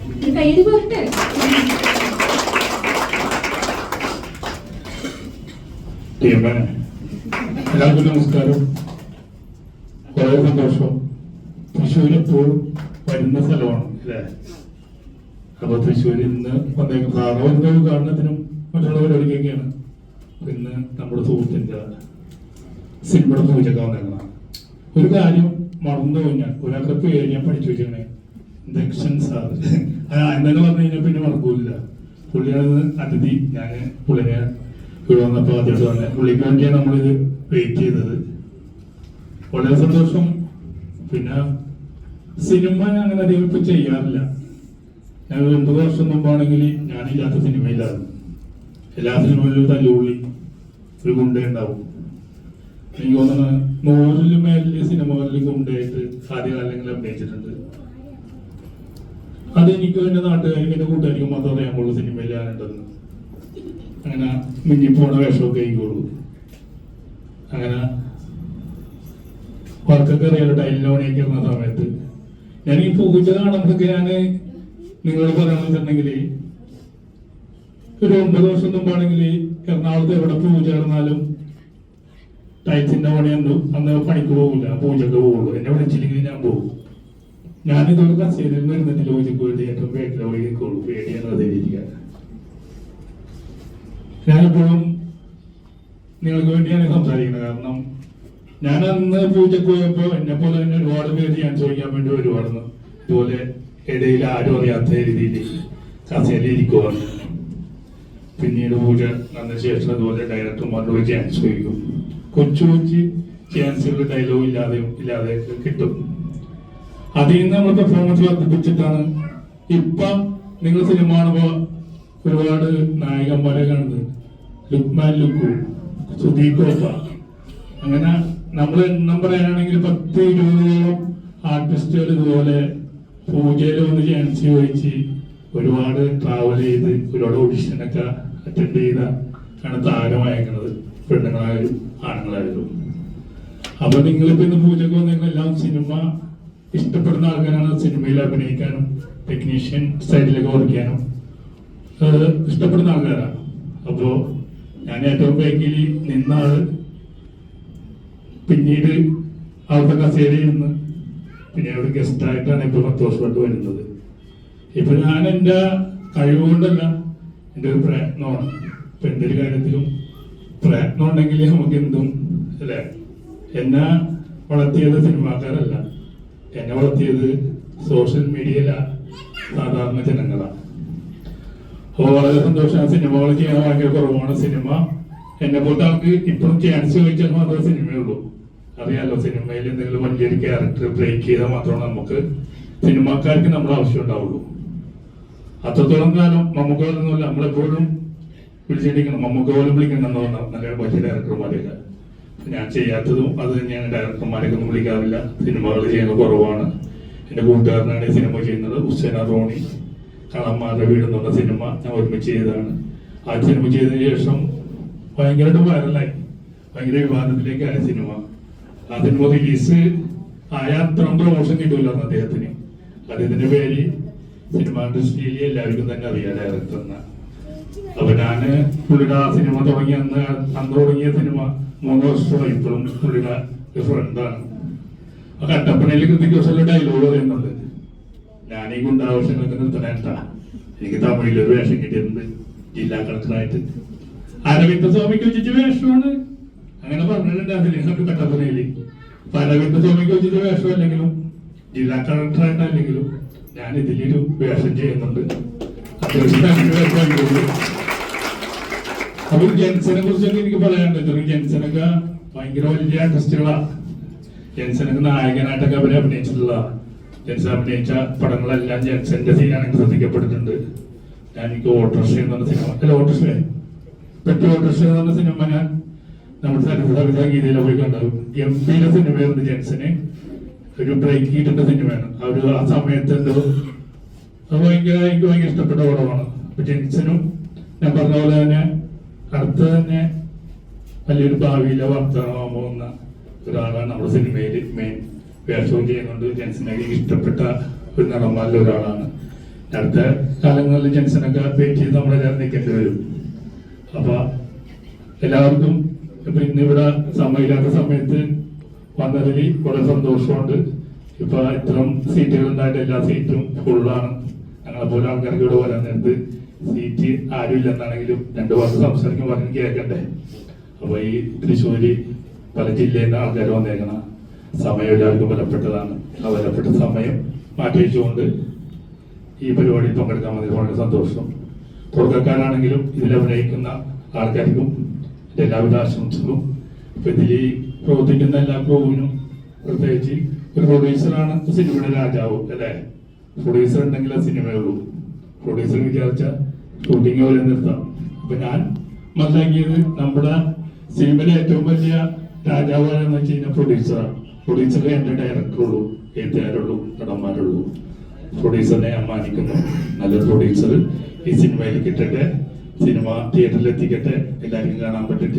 കയ്യിൽ പോരട്ടെ. എല്ലാവർക്കും നമസ്കാരം. വളരെ സന്തോഷം. തൃശ്ശൂർ എപ്പോഴും വരുന്ന സ്ഥലമാണ് അല്ലേ? അപ്പൊ തൃശ്ശൂരിൽ ഇന്ന് വന്നേക്കും സാധാരണ വരുന്ന ഉദ്ഘാടനത്തിനും മറ്റുള്ള പരിപാടിക്കൊക്കെയാണ്. ഇന്ന് നമ്മുടെ സുഹൃത്തിന്റെ സിനിമയുടെ പൂജയൊക്കെ വന്നേക്കണം. ഒരു കാര്യം മറന്നു കഴിഞ്ഞാൽ ഒരാളുടെ പേര് ഞാൻ പഠിച്ചു വെച്ചേ, ദക്ഷൻ സാർ. എന്തെന്ന് പറഞ്ഞു കഴിഞ്ഞാൽ പിന്നെ മറക്കൂല. പുള്ളിയാണ് അതിഥി. ഞാൻ പുള്ളിനെ ഇവിടെ വന്നപ്പോൾ ആദ്യമായിട്ട് തന്നെ പുള്ളിക്ക് വേണ്ടിയാണ് നമ്മളിത് വെയിറ്റ് ചെയ്തത്. വളരെ സന്തോഷം. പിന്നെ സിനിമ ഞാൻ അങ്ങനെ അധികം ഇപ്പൊ ചെയ്യാറില്ല. ഞാൻ 9 വർഷം മുമ്പാണെങ്കിൽ ഞാനില്ലാത്ത സിനിമയിലായിരുന്നു. എല്ലാ സിനിമയിലും തല്ലുള്ളി ഒരു ഗുണ്ട ഉണ്ടാവും. എനിക്ക് തോന്നുന്നത് 100 മേലില് സിനിമകളിൽ ഗുണ്ടയായിട്ട് ആദ്യകാലങ്ങളിൽ അഭിനയിച്ചിട്ടുണ്ട്. അതെനിക്കും എന്റെ നാട്ടുകാർക്കും എന്റെ കൂട്ടുകാർക്കും മാത്രം അറിയാമുള്ളൂ സിനിമയിലാണുണ്ടെന്ന്. അങ്ങനെ മിഞ്ഞിപ്പോണ വേഷമൊക്കെ ആയിക്കോളൂ. അങ്ങനെ വർക്കൊക്കെ അറിയാലോ. ടൈലിനോണിയൊക്കെ ഇരുന്ന സമയത്ത് ഞാൻ ഈ പൂജ കാണുമ്പോഴൊക്കെ ഞാൻ നിങ്ങളോട് പറയണമെന്നുണ്ടെങ്കിൽ ഒരു 9 വർഷം മുമ്പാണെങ്കിൽ എറണാകുളത്ത് എവിടെ പൂജ നടന്നാലും ടൈൽസിന്റെ പണിയുണ്ടോ അന്ന് പണിക്ക് പോകില്ല, പൂജക്ക് പോകുള്ളൂ. എന്നെ വിളിച്ചില്ലെങ്കിൽ ഞാൻ പോകും. ഞാനിതൊരു കസേരയിൽ വരുന്നില്ല. പൂജക്ക് വേണ്ടി ഏറ്റവും വേഗം വഴി നിൽക്കുള്ളൂ. പേടിയാണ് അതിരിക്കാൻ. ഞാനെപ്പോഴും നിങ്ങൾക്ക് വേണ്ടിയാണ് സംസാരിക്കുന്നത്. കാരണം ഞാൻ അന്ന് പൂജക്ക് പോയപ്പോ എന്നെ പോലെ തന്നെ ഒരുപാട് പേര് ഞാൻ ചോദിക്കാൻ വേണ്ടി വരുവായിരുന്നു. ഇതുപോലെ ഇടയിൽ ആരും അറിയാത്ത രീതിയിൽ കസേരയിൽ ഇരിക്കുവാണ്. പിന്നീട് പൂജ നടന്ന ശേഷം അതുപോലെ ഡയറക്ടർമാരോട് ചാൻസ് ചോദിക്കും. കൊച്ചു ചാൻസുകൾ ഡയലോഗ് ഇല്ലാതെ കിട്ടും. അതിൽ നിന്ന് നമ്മൾ പെർഫോമൻസ് വർദ്ധിപ്പിച്ചിട്ടാണ് ഇപ്പൊ നിങ്ങൾ സിനിമ കാണുമ്പോ ഒരുപാട് നായകന്മാരെ കാണുന്നത്. ലുക്മാൻ ലുക്കു, സുദീഖോപ്പ, അങ്ങനെ നമ്മൾ എണ്ണം പറയാനാണെങ്കിൽ 10-20ഓളം ആർട്ടിസ്റ്റുകൾ ഇതുപോലെ പൂജയിൽ വന്ന് ചാൻസ് ചോദിച്ച് ഒരുപാട് ട്രാവൽ ചെയ്ത് ഒരുപാട് ഓഡിഷനൊക്കെ അറ്റൻഡ് ചെയ്ത ആണ് താരമായേക്കുന്നത്. പെണ്ണുങ്ങളായാലും ആണുങ്ങളായാലും. അപ്പൊ നിങ്ങളിപ്പോ ഇന്ന് പൂജക്ക് വന്നിരുന്ന എല്ലാം സിനിമ ഇഷ്ടപ്പെടുന്ന ആൾക്കാരാണ്. സിനിമയിൽ അഭിനയിക്കാനും ടെക്നീഷ്യൻ സൈഡിലൊക്കെ വർക്ക് ഇഷ്ടപ്പെടുന്ന ആൾക്കാരാണ്. അപ്പോ ഞാൻ ഏറ്റവും ബാക്കിൽ നിന്ന ആള് പിന്നീട് അവിടുത്തെ കസേരയിൽ നിന്ന് പിന്നെ അവിടെ ഗസ്റ്റായിട്ടാണ് ഇപ്പൊ 10 വർഷമായിട്ട് വരുന്നത്. ഇപ്പൊ ഞാൻ എന്റെ കഴിവുകൊണ്ടല്ല, എൻ്റെ ഒരു പ്രയത്നമാണ്. ഇപ്പൊ എന്തൊരു കാര്യത്തിലും പ്രയത്നം ഉണ്ടെങ്കിൽ നമുക്ക് എന്തും അല്ലെ. എന്നെ വളർത്തിയത് സിനിമാക്കാരല്ല, എന്നെ വളർത്തിയത് സോഷ്യൽ മീഡിയയില സാധാരണ ജനങ്ങളാണ്. അപ്പോൾ വളരെ സന്തോഷം. സിനിമകൾ ചെയ്യാൻ ഭയങ്കര കുറവാണ്. സിനിമ എന്നെ പോലത്തെ ആൾക്ക് ഇപ്പോഴും ചാൻസ് ചോദിച്ചാൽ മാത്രമേ സിനിമയുള്ളൂ. അറിയാലോ, സിനിമയിൽ എന്തെങ്കിലും വലിയൊരു ക്യാരക്ടർ ബ്രേക്ക് ചെയ്താൽ മാത്രമാണ് നമുക്ക് സിനിമാക്കാർക്ക് നമ്മുടെ ആവശ്യം ഉണ്ടാവുള്ളൂ. അത്രത്തോളം കാലം മമ്മൂക്ക പോലൊന്നുമില്ല. നമ്മളെപ്പോഴും വിളിച്ചിരിക്കണം. മമ്മൂക്ക പോലും വിളിക്കണം നല്ല വലിയ ഡയറക്ടർമാരെയൊക്കെ. ഞാൻ ചെയ്യാത്തതും അത് തന്നെയാണ്. ഡയറക്ടർമാരെയൊക്കെ ഒന്നും വിളിക്കാറില്ല. സിനിമകൾ ചെയ്യുന്നത് കുറവാണ്. എന്റെ കൂട്ടുകാരനാണ് ഈ സിനിമ ചെയ്യുന്നത്. ഹുസൈന റോണി, കള്ളന്മാരുടെ വീട് എന്നുള്ള സിനിമ ഞാൻ ഒരുമിച്ച് ചെയ്തതാണ്. ആ സിനിമ ചെയ്തതിനു ശേഷം ഭയങ്കരമായിട്ട് വൈറലായി, ഭയങ്കര വിവാദത്തിലേക്കായ സിനിമ. ആ സിനിമ റിലീസ് ആയ അത്രയും പ്രമോഷൻ കിട്ടൂലായിരുന്നു അദ്ദേഹത്തിന്. അദ്ദേഹത്തിന്റെ പേര് സിനിമ ഇൻഡസ്ട്രിയിൽ എല്ലാവർക്കും തന്നെ അറിയാം, ഡയറക്ടർ എന്ന. അപ്പൊ ഞാന് പുള്ളിയുടെ ആ സിനിമ തുടങ്ങിയ അന്ന് തുടങ്ങിയ സിനിമ 3 വർഷമായി. ഇപ്പോഴും പുള്ളിയുടെ ഒരു ഫ്രണ്ടാണ്. ആ കട്ടപ്പനയിൽ കൃത്യക്കുറിച്ചുള്ള ഡയലോഗ് പറയുന്നുണ്ട്, ഞാനീ ഗുണ്ടാവശ്യങ്ങൾക്ക് നിർത്തണേട്ട. എനിക്ക് തമിഴിലൊരു വേഷം കിട്ടിയിട്ടുണ്ട് ജില്ലാ കളക്ടറായിട്ട്. അരവിന്ദ സ്വാമിക്ക് വെച്ചിട്ട് വേഷമാണ്. അങ്ങനെ പറഞ്ഞിട്ടുണ്ട് അതിന് കട്ടപ്പനയില്. അരവിന്ദ സ്വാമിക്ക് വെച്ചിട്ട് വേഷമല്ലെങ്കിലും ജില്ലാ കളക്ടറായിട്ടല്ലെങ്കിലും ഞാൻ ഇതിലൊരു വേഷം ചെയ്യുന്നുണ്ട്. അപ്പൊ ജെൻസനെ കുറിച്ചൊക്കെ എനിക്ക് പറയാനുണ്ട്. ജെൻസനൊക്കെ ഭയങ്കര വലിയ ആർട്ടിസ്റ്റുകളാണ്. ജെൻസനൊക്കെ നായകനായിട്ടൊക്കെ അവരെ അഭിനയിച്ചിട്ടുള്ള. ജെൻസൺ അഭിനയിച്ച പടങ്ങളെല്ലാം ജെൻസന്റെ സീനാണെങ്കിൽ ശ്രദ്ധിക്കപ്പെട്ടിട്ടുണ്ട്. ഞാൻ എനിക്ക് ഓട്ടോറിക്ഷ എന്ന് പറഞ്ഞ സിനിമ, അല്ല ഓട്ടോറിക്ഷ പെട്ടി ഓട്ടോറിക്ഷ എന്ന് പറഞ്ഞ സിനിമ ഞാൻ നമ്മുടെ സംഗീതയിലെ പോയി കണ്ടാവും. ഗംഭീര സിനിമയായിരുന്നു. ജെൻസന് ഒരു ബ്രേക്ക് കിട്ടേണ്ട സിനിമയാണ്. ആ സമയത്ത് എന്തോ അത് എനിക്ക് ഭയങ്കര ഇഷ്ടപ്പെട്ട പടമാണ്. അപ്പൊ ജെൻസനും ഞാൻ പറഞ്ഞ പോലെ തന്നെ അടുത്ത് തന്നെ വലിയൊരു ഭാവിയിലെ വാർത്തകളാകാൻ പോകുന്ന ഒരാളാണ് നമ്മുടെ സിനിമയിൽ മെയിൻ വേഷവും ചെയ്യുന്നുണ്ട്. ജെൻസനെ ഇഷ്ടപ്പെട്ട ഒരു നടന്മാരിൽ ഒരാളാണ്. അടുത്ത കാലങ്ങളിൽ ജംഗ്ഷനൊക്കെ വെയിറ്റ് ചെയ്ത് നമ്മളെല്ലാവരും നിൽക്കേണ്ടി വരും. അപ്പൊ എല്ലാവർക്കും ഇപ്പൊ ഇന്നിവിടെ സമയമില്ലാത്ത സമയത്ത് വന്നതിൽ കുറെ സന്തോഷമുണ്ട്. ഇപ്പൊ ഇത്തരം സീറ്റുകൾ ഉണ്ടായിട്ട് എല്ലാ സീറ്റും ഫുള്ളാണ്. ഞങ്ങളെ പോലെ ആൾക്കാർക്ക് ഇവിടെ വരാൻ നേരത്ത് സീറ്റ് ആരും ഇല്ലെന്നാണെങ്കിലും 2 വാക്ക് സംസാരിക്കും പറഞ്ഞ് കേൾക്കണ്ടേ. അപ്പൊ ഈ തൃശ്ശൂര് പല ജില്ലയിൽ നിന്ന് ആൾക്കാർ വന്നേക്കണ സമയം എല്ലാവർക്കും വിലപ്പെട്ടതാണ്. ആ വിലപ്പെട്ട സമയം മാറ്റിവെച്ചുകൊണ്ട് ഈ പരിപാടിയിൽ പങ്കെടുക്കാൻ വന്നതിൽ വളരെ സന്തോഷം. തുടക്കക്കാരാണെങ്കിലും ഇതിൽ അഭിനയിക്കുന്ന ആൾക്കാർക്കും എല്ലാവിധ ആശംസകളും. ഇപ്പൊ ഇതിൽ പ്രവർത്തിക്കുന്ന എല്ലാ ക്രൂവിനും പ്രത്യേകിച്ച് ഒരു പ്രൊഡ്യൂസറാണ് സിനിമയുടെ രാജാവ് അല്ലെ. പ്രൊഡ്യൂസർ ഉണ്ടെങ്കിൽ ആ സിനിമയുള്ളൂ. പ്രൊഡ്യൂസർ വിചാരിച്ച ഷൂട്ടിങ് പോലെ നിർത്താം. അപ്പൊ ഞാൻ മനസ്സിലാക്കിയത് നമ്മുടെ സിനിമയിലെ ഏറ്റവും വലിയ രാജാവാണെന്ന് വെച്ച് കഴിഞ്ഞാൽ പ്രൊഡ്യൂസറാണ്. പ്രൊഡ്യൂസറെ എന്റെ ഡയറക്ടറുള്ളൂ, എഴുത്തുകാരുള്ളൂ, നടന്മാരുള്ളൂ. പ്രൊഡ്യൂസറിനെ ഞാൻ മാനിക്കുന്നു. നല്ലൊരു പ്രൊഡ്യൂസർ ഈ സിനിമയിൽ കിട്ടട്ടെ, സിനിമ തിയേറ്ററിൽ എത്തിക്കട്ടെ, എല്ലാവർക്കും കാണാൻ പറ്റട്ടെ.